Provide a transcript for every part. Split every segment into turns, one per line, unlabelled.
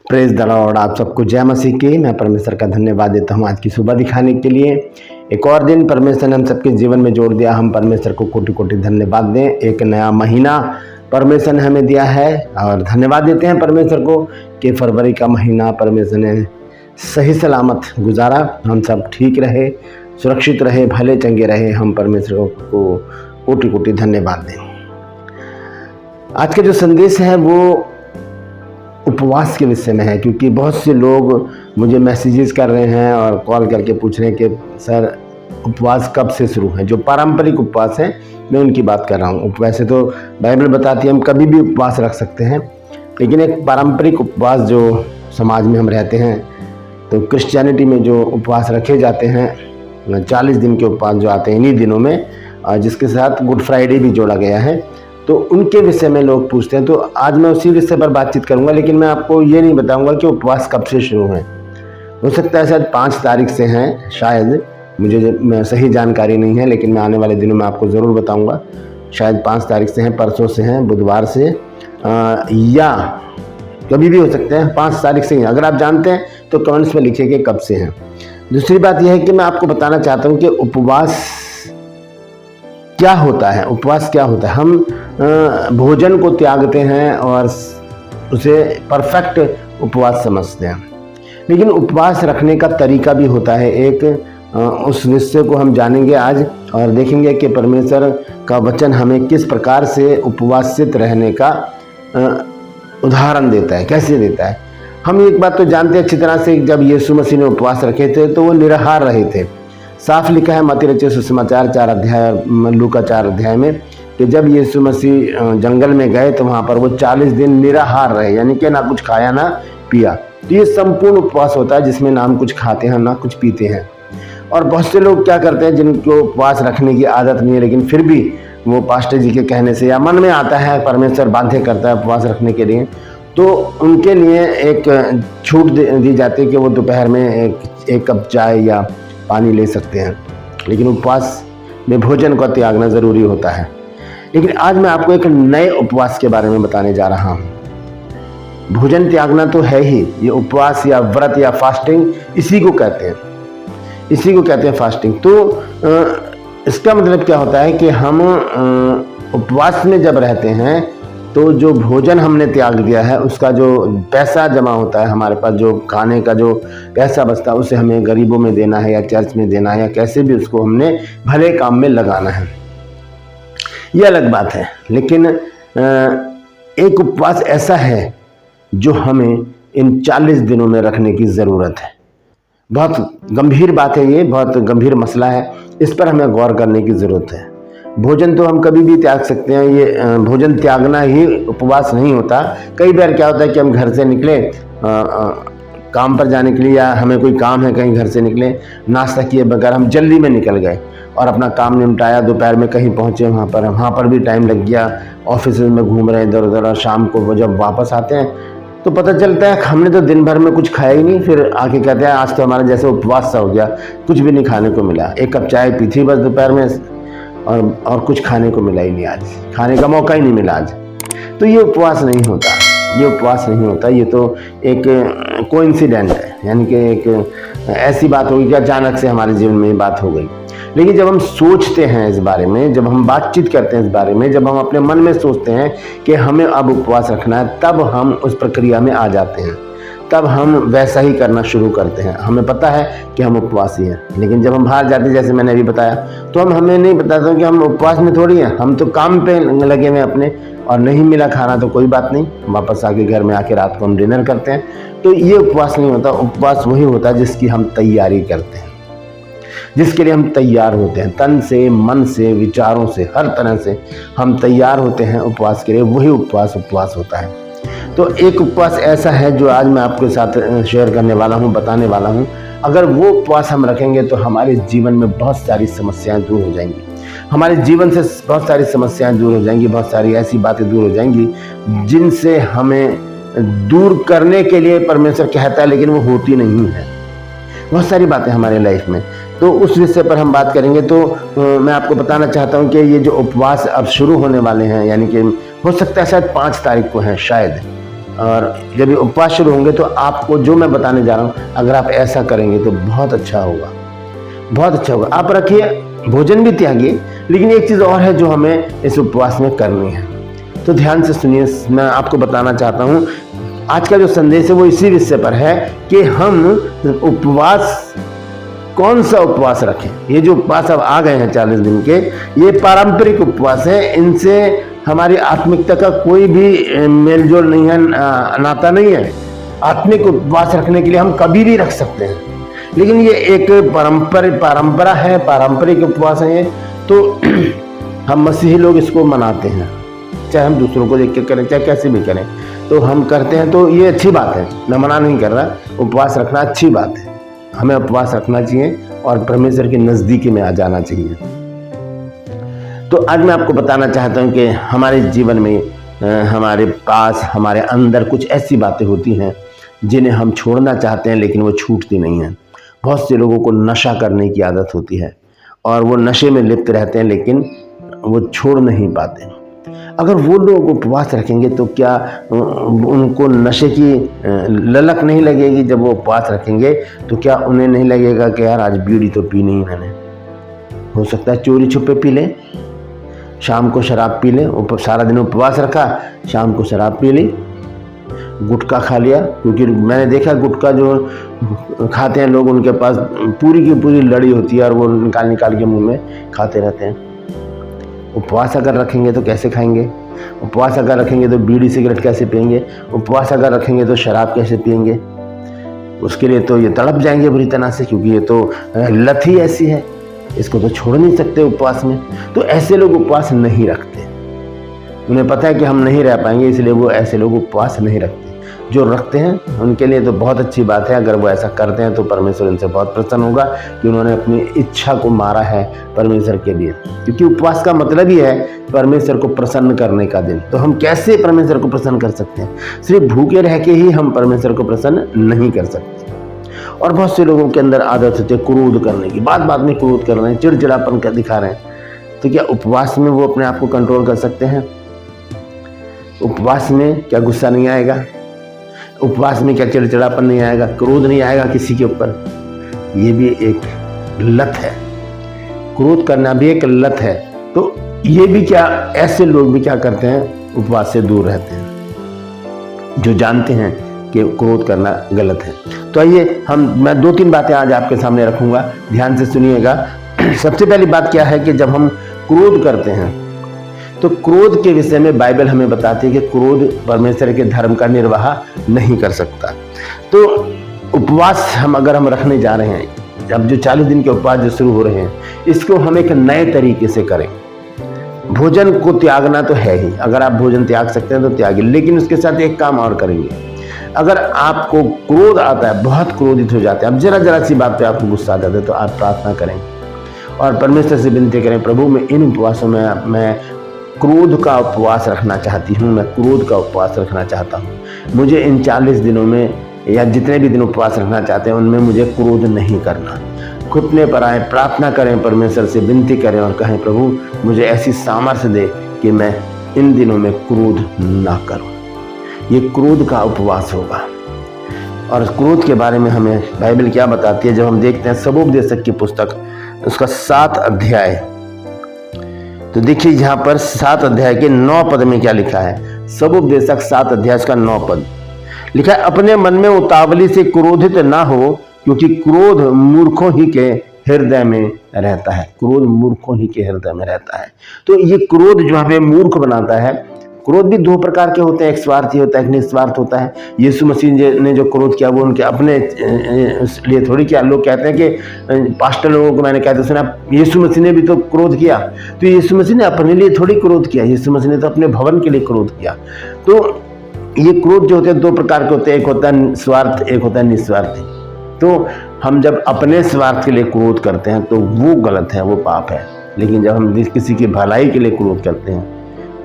Praise the Lord. आप सबको जय मसीह की। मैं परमेश्वर का धन्यवाद देता हूँ आज की सुबह दिखाने के लिए। एक और दिन परमेश्वर ने हम सबके जीवन में जोड़ दिया। हम परमेश्वर को कोटि कोटि धन्यवाद दें। एक नया महीना परमेश्वर ने हमें दिया है और धन्यवाद देते हैं परमेश्वर को कि फरवरी का महीना परमेश्वर ने सही सलामत गुजारा। हम सब ठीक रहे, सुरक्षित रहे, भले चंगे रहे। हम परमेश्वर को कोटि कोटि धन्यवाद दें। आज का जो संदेश है वो उपवास के विषय में है, क्योंकि बहुत से लोग मुझे मैसेजेस कर रहे हैं और कॉल करके पूछ रहे हैं कि सर उपवास कब से शुरू है। जो पारंपरिक उपवास है मैं उनकी बात कर रहा हूँ। वैसे तो बाइबल बताती है हम कभी भी उपवास रख सकते हैं, लेकिन एक पारंपरिक उपवास जो समाज में हम रहते हैं, तो क्रिश्चियनिटी में जो उपवास रखे जाते हैं 40 दिन के उपवास जो आते हैं इन्हीं दिनों में, जिसके साथ गुड फ्राइडे भी जोड़ा गया है, तो उनके विषय में लोग पूछते हैं। तो आज मैं उसी विषय पर बातचीत करूंगा, लेकिन मैं आपको ये नहीं बताऊंगा कि उपवास कब से शुरू है। हो सकता है शायद 5 तारीख से हैं, शायद, मुझे सही जानकारी नहीं है, लेकिन मैं आने वाले दिनों में आपको ज़रूर बताऊंगा। शायद 5 तारीख से हैं, परसों से हैं, बुधवार से, या कभी भी हो सकते हैं। 5 तारीख से ही। अगर आप जानते हैं तो कमेंट्स में लिखिए कि कब से हैं। दूसरी बात यह है कि मैं आपको बताना चाहता हूँ कि उपवास क्या होता है। उपवास क्या होता है? हम भोजन को त्यागते हैं और उसे परफेक्ट उपवास समझते हैं, लेकिन उपवास रखने का तरीका भी होता है एक। उस विषय को हम जानेंगे आज और देखेंगे कि परमेश्वर का वचन हमें किस प्रकार से उपवासित रहने का उदाहरण देता है, कैसे देता है। हम एक बात तो जानते हैं अच्छी तरह से, जब यीशु मसीह ने उपवास रखे थे तो वो निराहार रहे थे। साफ लिखा है मत्ती रचित सुसमाचार 4 अध्याय और लूका 4 अध्याय में कि जब यीशु मसीह जंगल में गए तो वहाँ पर वो 40 दिन निराहार रहे, यानी कि ना कुछ खाया ना पिया। तो ये संपूर्ण उपवास होता है जिसमें ना हम कुछ खाते हैं ना कुछ पीते हैं। और बहुत से लोग क्या करते हैं जिनको उपवास रखने की आदत नहीं है, लेकिन फिर भी वो पास्टर जी के कहने से या मन में आता है, परमेश्वर बाध्य करता है उपवास रखने के लिए, तो उनके लिए एक छूट दी जाती है कि वो दोपहर में एक कप चाय या पानी ले सकते हैं, लेकिन उपवास में भोजन को त्यागना ज़रूरी होता है। लेकिन आज मैं आपको एक नए उपवास के बारे में बताने जा रहा हूँ। भोजन त्यागना तो है ही, ये उपवास या व्रत या फास्टिंग इसी को कहते हैं, फास्टिंग। तो इसका मतलब क्या होता है कि हम उपवास में जब रहते हैं तो जो भोजन हमने त्याग दिया है उसका जो पैसा जमा होता है हमारे पास, जो खाने का जो पैसा बचता है उसे हमें गरीबों में देना है या चर्च में देना है या कैसे भी उसको हमने भले काम में लगाना है, ये अलग बात है। लेकिन एक उपवास ऐसा है जो हमें इन 40 दिनों में रखने की ज़रूरत है। बहुत गंभीर बात है, ये बहुत गंभीर मसला है, इस पर हमें गौर करने की ज़रूरत है। भोजन तो हम कभी भी त्याग सकते हैं, ये भोजन त्यागना ही उपवास नहीं होता। कई बार क्या होता है कि हम घर से निकले काम पर जाने के लिए, या हमें कोई काम है कहीं घर से निकले, नाश्ता किए बगैर हम जल्दी में निकल गए और अपना काम निपटाया, दोपहर में कहीं पहुँचे, वहाँ पर भी टाइम लग गया, ऑफिस में घूम रहे इधर उधर, और शाम को जब वापस आते हैं तो पता चलता है हमने तो दिन भर में कुछ खाया ही नहीं। फिर आके कहते हैं आज तो हमारा जैसे उपवास सा हो गया, कुछ भी नहीं खाने को मिला, 1 कप चाय पी थी बस दोपहर में और कुछ खाने को मिला ही नहीं, आज खाने का मौका ही नहीं मिला आज। तो ये उपवास नहीं होता, ये तो एक कोइंसिडेंट है, यानी कि एक ऐसी बात होगी कि अचानक से हमारे जीवन में ये बात हो गई। लेकिन जब हम सोचते हैं इस बारे में, जब हम बातचीत करते हैं इस बारे में, जब हम अपने मन में सोचते हैं कि हमें अब उपवास रखना है, तब हम उस प्रक्रिया में आ जाते हैं, तब हम वैसा ही करना शुरू करते हैं। हमें पता है कि हम उपवासी हैं, लेकिन जब हम बाहर जाते हैं, जैसे मैंने अभी बताया, तो हमें नहीं बताते कि हम उपवास में थोड़ी हैं, हम तो काम पे लगे हुए अपने, और नहीं मिला खाना तो कोई बात नहीं, वापस आके घर में आके रात को हम डिनर करते हैं। तो ये उपवास नहीं होता। उपवास वही होता है जिसकी हम तैयारी करते हैं, जिसके लिए हम तैयार होते हैं, तन से, मन से, विचारों से, हर तरह से हम तैयार होते हैं उपवास के लिए। वही उपवास होता है। तो एक उपवास ऐसा है जो आज मैं आपके साथ शेयर करने वाला हूँ, बताने वाला हूँ। अगर वो उपवास हम रखेंगे तो हमारे जीवन में बहुत सारी समस्याएं दूर हो जाएंगी, हमारे जीवन से बहुत सारी समस्याएं दूर हो जाएंगी, बहुत सारी ऐसी बातें दूर हो जाएंगी जिनसे हमें दूर करने के लिए परमेश्वर कहता है, लेकिन वो होती नहीं है। बहुत सारी बातें हमारे लाइफ में, तो उस विषय पर हम बात करेंगे। तो मैं आपको बताना चाहता हूँ कि ये जो उपवास अब शुरू होने वाले हैं, यानी कि हो सकता है शायद 5 तारीख को हैं, शायद और जब ये उपवास शुरू होंगे तो आपको जो मैं बताने जा रहा हूँ, अगर आप ऐसा करेंगे तो बहुत अच्छा होगा, बहुत अच्छा होगा। आप रखिए, भोजन भी त्यागिए, लेकिन एक चीज़ और है जो हमें इस उपवास में करनी है, तो ध्यान से सुनिए। मैं आपको बताना चाहता हूँ, आज का जो संदेश है वो इसी विषय पर है कि हम उपवास, कौन सा उपवास रखें। ये जो उपवास अब आ गए हैं 40 दिन के, ये पारंपरिक उपवास है, इनसे हमारी आत्मिकता का कोई भी मेलजोल नहीं है, नाता नहीं है। आत्मिक उपवास रखने के लिए हम कभी भी रख सकते हैं, लेकिन ये एक परंपरा है, पारंपरिक उपवास है ये, तो हम मसीही लोग इसको मनाते हैं, चाहे हम दूसरों को देख के करें, चाहे कैसे भी करें, तो हम करते हैं। तो ये अच्छी बात है, मैं मना नहीं कर रहा, उपवास रखना अच्छी बात है, हमें उपवास रखना चाहिए और परमेश्वर के नज़दीकी में आ जाना चाहिए। तो आज मैं आपको बताना चाहता हूँ कि हमारे जीवन में हमारे पास, हमारे अंदर कुछ ऐसी बातें होती हैं जिन्हें हम छोड़ना चाहते हैं, लेकिन वो छूटती नहीं हैं। बहुत से लोगों को नशा करने की आदत होती है और वो नशे में लिप्त रहते हैं, लेकिन वो छोड़ नहीं पाते। अगर वो लोग उपवास रखेंगे तो क्या उनको नशे की ललक नहीं लगेगी? जब वो उपवास रखेंगे तो क्या उन्हें नहीं लगेगा कि यार आज बीड़ी तो पी नहीं मैंने? हो सकता है चोरी छुपे पी लें, शाम को शराब पी लें, सारा दिन उपवास रखा, शाम को शराब पी ली, गुटखा खा लिया। क्योंकि मैंने देखा गुटखा जो खाते हैं लोग, उनके पास पूरी की पूरी लड़ी होती है और वो निकाल के मुंह में खाते रहते हैं। उपवास अगर रखेंगे तो कैसे खाएंगे? उपवास अगर रखेंगे तो बीड़ी सिगरेट कैसे पिएंगे? उपवास अगर रखेंगे तो शराब कैसे पिएंगे? उसके लिए तो ये तड़प जाएंगे बुरी तरह से, क्योंकि ये तो लत ही ऐसी है, इसको तो छोड़ नहीं सकते उपवास में। तो ऐसे लोग उपवास नहीं रखते, उन्हें पता है कि हम नहीं रह पाएंगे, इसलिए वो ऐसे लोग उपवास नहीं रखते। जो रखते हैं उनके लिए तो बहुत अच्छी बात है, अगर वो ऐसा करते हैं तो परमेश्वर उनसे बहुत प्रसन्न होगा कि उन्होंने अपनी इच्छा को मारा है परमेश्वर के लिए। क्योंकि उपवास का मतलब ही है परमेश्वर को प्रसन्न करने का दिन। तो हम कैसे परमेश्वर को प्रसन्न कर सकते हैं? सिर्फ भूखे रह के ही हम परमेश्वर को प्रसन्न नहीं कर सकते। और बहुत से लोगों के अंदर आदत होती है क्रोध करने की, बात में क्रोध कर रहे हैं, चिड़चिड़ापन कर दिखा रहे हैं। तो क्या उपवास में वो अपने आप को कंट्रोल कर सकते हैं? उपवास में क्या गुस्सा नहीं आएगा? उपवास में क्या चिड़चिड़ापन नहीं आएगा? क्रोध नहीं आएगा किसी के ऊपर? ये भी एक लत है, क्रोध करना भी एक लत है। तो ये भी क्या, ऐसे लोग भी क्या करते हैं? उपवास से दूर रहते हैं, जो जानते हैं कि क्रोध करना गलत है। तो आइए मैं 2-3 बातें आज आपके सामने रखूंगा, ध्यान से सुनिएगा। सबसे पहली बात क्या है कि जब हम क्रोध करते हैं तो क्रोध के विषय में बाइबल हमें बताती है कि क्रोध परमेश्वर के धर्म का निर्वाह नहीं कर सकता। तो उपवास अगर हम रखने जा रहे हैं, अब जो 40 दिन के उपवास जो शुरू हो रहे हैं, इसको हम एक नए तरीके से करें। भोजन को त्यागना तो है ही, अगर आप भोजन त्याग सकते हैं तो त्यागिए, लेकिन उसके साथ एक काम और करेंगे। अगर आपको क्रोध आता है, बहुत क्रोधित हो जाते हैं, अब जरा सी बात पे आपको गुस्सा आ जाता है, तो आप प्रार्थना करें और परमेश्वर से विनती करें, प्रभु मैं इन उपवासों में मैं क्रोध का उपवास रखना चाहती हूँ, मैं क्रोध का उपवास रखना चाहता हूँ। मुझे इन 40 दिनों में या जितने भी दिन उपवास रखना चाहते हैं उनमें मुझे क्रोध नहीं करना। घुटने पर आए, प्रार्थना करें, परमेश्वर से विनती करें और कहें प्रभु मुझे ऐसी सामर्थ्य दे कि मैं इन दिनों में क्रोध ना करूँ। ये क्रोध का उपवास होगा। और क्रोध के बारे में हमें बाइबल क्या बताती है? जब हम देखते हैं सबोपदेशक की पुस्तक, उसका 7 अध्याय, तो देखिए यहाँ पर 7 अध्याय के 9 पद में क्या लिखा है। सबोपदेशक 7 अध्याय का 9 पद लिखा है, अपने मन में उतावली से क्रोधित ना हो, क्योंकि क्रोध मूर्खों ही के हृदय में रहता है। क्रोध मूर्खों ही के हृदय में रहता है। तो ये क्रोध जो हमें मूर्ख बनाता है। क्रोध भी 2 प्रकार के होते हैं, एक स्वार्थी होता है, एक निस्वार्थ होता है। यीशु मसीह ने जो क्रोध किया वो उनके अपने लिए थोड़ी किया। लोग कहते हैं कि पास्टर लोगों को मैंने कहते सुना, यीशु मसीह ने भी तो क्रोध किया। तो यीशु मसीह ने अपने लिए थोड़ी क्रोध किया, यीशु मसीह ने तो अपने भवन के लिए क्रोध किया। तो ये क्रोध जो होते हैं 2 प्रकार के होते हैं, एक होता है स्वार्थ, एक होता है निस्वार्थी। तो हम जब अपने स्वार्थ के लिए क्रोध करते हैं तो वो गलत है, वो पाप है। लेकिन जब हम किसी की भलाई के लिए क्रोध करते हैं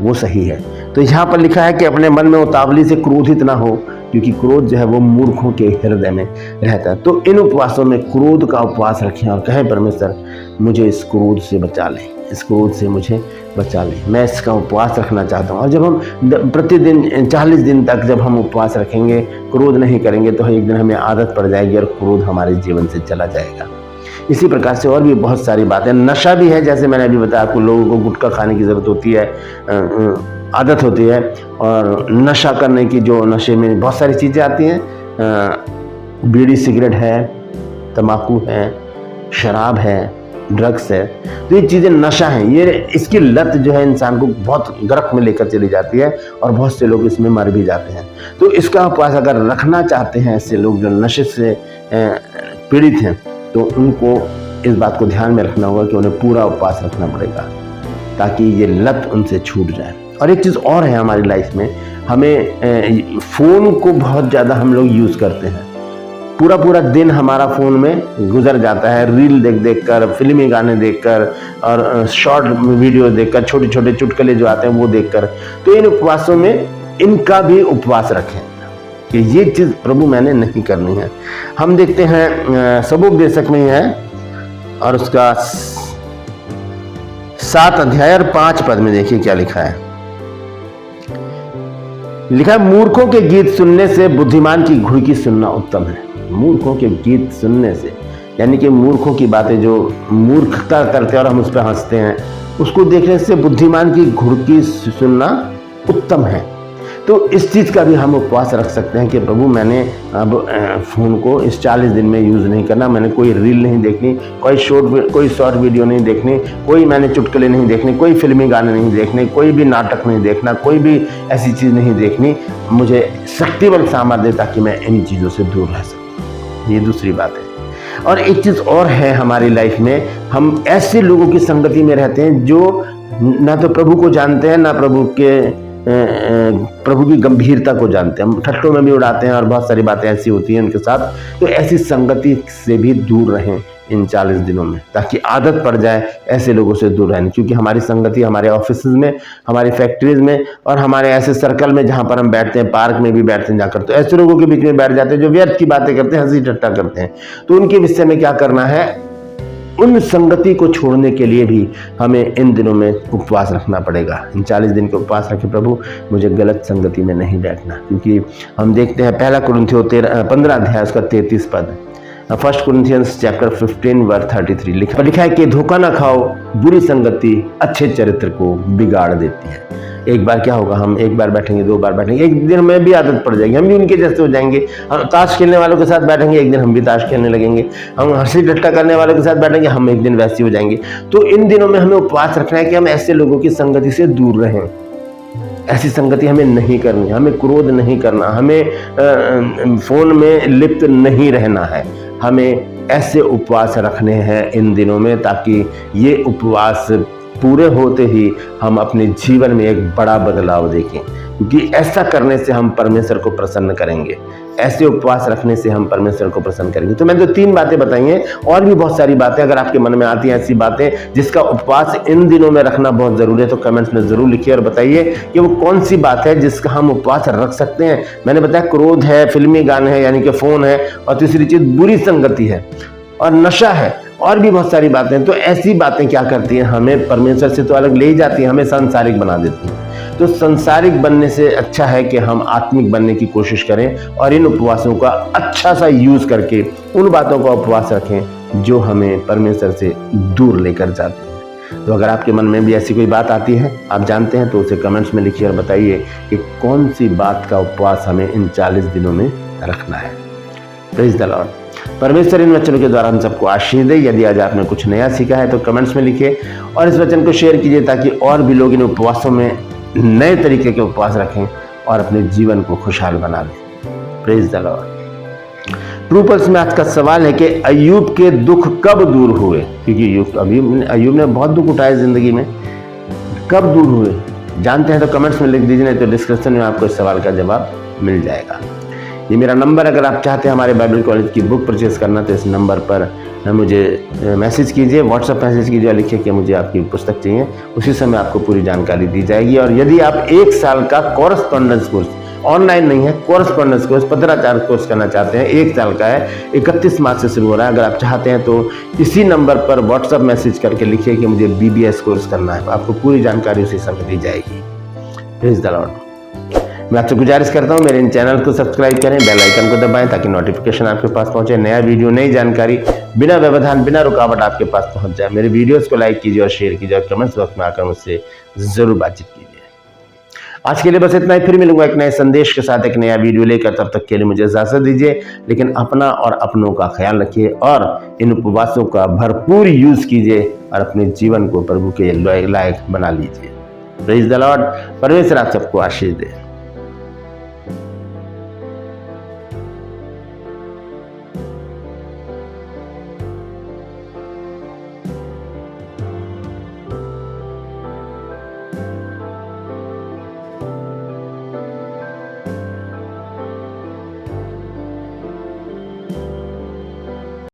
वो सही है। तो यहाँ पर लिखा है कि अपने मन में उतावली से क्रोधित ना हो, क्योंकि क्रोध जो है वो मूर्खों के हृदय में रहता है। तो इन उपवासों में क्रोध का उपवास रखें और कहें परमेश्वर मुझे इस क्रोध से बचा लें, इस क्रोध से मुझे बचा लें, मैं इसका उपवास रखना चाहता हूँ। और जब हम प्रतिदिन 40 दिन तक जब हम उपवास रखेंगे, क्रोध नहीं करेंगे, तो एक दिन हमें आदत पड़ जाएगी और क्रोध हमारे जीवन से चला जाएगा। इसी प्रकार से और भी बहुत सारी बातें, नशा भी है, जैसे मैंने अभी बताया आपको, लोगों को गुटखा खाने की ज़रूरत होती है, आदत होती है, और नशा करने की जो नशे में बहुत सारी चीज़ें आती हैं, बीड़ी सिगरेट है, तम्बाकू है, शराब है, ड्रग्स है, तो ये चीज़ें नशा हैं। ये इसकी लत जो है इंसान को बहुत गर्क में लेकर चली जाती है और बहुत से लोग इसमें मर भी जाते हैं। तो इसका उपवास अगर रखना चाहते हैं ऐसे लोग जो नशे से पीड़ित हैं, तो उनको इस बात को ध्यान में रखना होगा कि उन्हें पूरा उपवास रखना पड़ेगा ताकि ये लत उनसे छूट जाए। और एक चीज़ और है हमारी लाइफ में, हमें फ़ोन को बहुत ज़्यादा हम लोग यूज़ करते हैं, पूरा पूरा दिन हमारा फ़ोन में गुजर जाता है, रील देख देख कर, फिल्मी गाने देखकर और शॉर्ट वीडियो देखकर, छोटे छोटे चुटकुले जो आते हैं वो देखकर। तो इन उपवासों में इनका भी उपवास रखें कि ये चीज़ प्रभु मैंने नहीं करनी है। हम देखते हैं सबोपदेशक में ही है और उसका 7 अध्याय और 5 पद में देखिए क्या लिखा है। लिखा है, मूर्खों के गीत सुनने से बुद्धिमान की घुड़की सुनना उत्तम है। मूर्खों के गीत सुनने से, यानी कि मूर्खों की बातें जो मूर्खता करते हैं और हम उस पर हंसते हैं, उसको देखने से बुद्धिमान की घुड़की सुनना उत्तम है। तो इस चीज़ का भी हम उपवास रख सकते हैं कि प्रभु मैंने अब फ़ोन को इस 40 दिन में यूज़ नहीं करना, मैंने कोई रील नहीं देखनी, कोई शॉर्ट वीडियो नहीं देखनी, कोई मैंने चुटकुले नहीं देखने, कोई फिल्मी गाने नहीं देखने, कोई भी नाटक नहीं देखना, कोई भी ऐसी चीज़ नहीं देखनी। मुझे शक्ति बल सामर्थ्य दे ताकि मैं इन चीज़ों से दूर रह सकूँ। ये दूसरी बात है। और एक चीज़ और है हमारी लाइफ में, हम ऐसे लोगों की संगति में रहते हैं जो ना तो प्रभु को जानते हैं, ना प्रभु की गंभीरता को जानते हैं। हम ठट्टों में भी उड़ाते हैं और बहुत सारी बातें ऐसी होती हैं उनके साथ। तो ऐसी संगति से भी दूर रहें इन 40 दिनों में, ताकि आदत पड़ जाए ऐसे लोगों से दूर रहने। क्योंकि हमारी संगति हमारे ऑफिस में, हमारी फैक्ट्रीज में और हमारे ऐसे सर्कल में जहाँ पर हम बैठते हैं, पार्क में भी बैठते हैं जाकर, तो ऐसे लोगों के बीच में बैठ जाते हैं जो व्यर्थ की बातें करते हैं, हंसी ठट्टा करते हैं। तो उनके विषय में क्या करना है, उन संगति को छोड़ने के लिए भी हमें इन दिनों में उपवास रखना पड़ेगा। इन 40 दिन के उपवास रखे, प्रभु मुझे गलत संगति में नहीं बैठना। क्योंकि हम देखते हैं 1 कुरिन्थियों 15 अध्याय उसका 33 पद, 1 कुरिन्थियंस चैप्टर 15 वर्स 33 लिखा है कि धोखा ना खाओ, बुरी संगति अच्छे चरित्र को बिगाड़ देती है। एक बार क्या होगा, हम एक बार बैठेंगे, 2 बार बैठेंगे, एक दिन हमें भी आदत पड़ जाएगी, हम भी उनके जैसे हो जाएंगे। हम ताश खेलने वालों के साथ बैठेंगे, एक दिन हम भी ताश खेलने लगेंगे। हम हंसी ठट्टा करने वालों के साथ बैठेंगे, हम एक दिन वैसे हो जाएंगे। तो इन दिनों में हमें उपवास रखना है कि हम ऐसे लोगों की संगति से दूर रहें। ऐसी संगति हमें नहीं करनी, हमें क्रोध नहीं करना, हमें फोन में लिप्त नहीं रहना है। हमें ऐसे उपवास रखने हैं इन दिनों में ताकि ये उपवास पूरे होते ही हम अपने जीवन में एक बड़ा बदलाव देखें। क्योंकि ऐसा करने से हम परमेश्वर को प्रसन्न करेंगे, ऐसे उपवास रखने से हम परमेश्वर को प्रसन्न करेंगे। तो मैंने तो 3 बातें बताई हैं, और भी बहुत सारी बातें अगर आपके मन में आती हैं ऐसी बातें जिसका उपवास इन दिनों में रखना बहुत जरूरी है, तो कमेंट्स में जरूर लिखिए और बताइए कि वो कौन सी बात है जिसका हम उपवास रख सकते हैं। मैंने बताया क्रोध है, फिल्मी गाने हैं यानी कि फोन है, और तीसरी चीज बुरी संगति है और नशा है, और भी बहुत सारी बातें। तो ऐसी बातें क्या करती हैं, हमें परमेश्वर से तो अलग ले ही जाती हैं, हमें सांसारिक बना देती हैं। तो सांसारिक बनने से अच्छा है कि हम आत्मिक बनने की कोशिश करें और इन उपवासों का अच्छा सा यूज करके उन बातों का उपवास रखें जो हमें परमेश्वर से दूर लेकर जाते हैं। तो अगर आपके मन में भी ऐसी कोई बात आती है, आप जानते हैं, तो उसे कमेंट्स में लिखिए और बताइए कि कौन सी बात का उपवास हमें इन 40 दिनों में रखना है। Praise the Lord. परमेश्वर इन वचनों के द्वारा हम सबको आशीष दे। यदि आज आपने कुछ नया सीखा है तो कमेंट्स में लिखिए और इस वचन को शेयर कीजिए ताकि और भी लोग इन उपवासों में नए तरीके के उपवास रखें और अपने जीवन को खुशहाल बना लें। Praise the Lord. True pulse में आज का सवाल है कि अय्यूब के दुख कब दूर हुए? क्योंकि अय्यूब ने बहुत दुख उठाए जिंदगी में, कब दूर हुए जानते हैं तो कमेंट्स में लिख दीजिए, नहीं तो डिस्क्रिप्शन में आपको इस सवाल का जवाब मिल जाएगा। ये मेरा नंबर, अगर आप चाहते हैं हमारे बाइबल कॉलेज की बुक परचेज करना तो इस नंबर पर मुझे मैसेज कीजिए, व्हाट्सएप मैसेज कीजिए और लिखिए कि मुझे आपकी पुस्तक चाहिए। उसी समय आपको पूरी जानकारी दी जाएगी। और यदि आप 1 साल का कॉरेस्पॉन्डेंस कोर्स ऑनलाइन नहीं है, कोरस्पॉन्डेंस कोर्स, पत्राचार कोर्स करना चाहते हैं, 1 साल का है, 31 मार्च से शुरू हो रहा है। अगर आप चाहते हैं तो इसी नंबर पर व्हाट्सएप मैसेज करके लिखिए कि मुझे BBS कोर्स करना है, आपको पूरी जानकारी उसी समय दी जाएगी। Praise the Lord. मैं आपसे गुजारिश करता हूँ मेरे इन चैनल को सब्सक्राइब करें, बेल आइकन को दबाएं ताकि नोटिफिकेशन आपके पास पहुंचे, नया वीडियो, नई जानकारी बिना व्यवधान, बिना रुकावट आपके पास पहुंच जाए। मेरे वीडियोस को लाइक कीजिए और शेयर कीजिए और कमेंट्स बॉक्स में आकर मुझसे जरूर बातचीत कीजिए। आज के लिए बस इतना ही, फिर मिलूंगा एक नए संदेश के साथ, एक नया वीडियो लेकर। तब तक के लिए मुझे इजाजत दीजिए, लेकिन अपना और अपनों का ख्याल रखिए और इन उपवासों का भरपूर यूज कीजिए और अपने जीवन को प्रभु के लायक बना लीजिए। Praise the Lord. परमेश्वर आप सबको आशीष दे।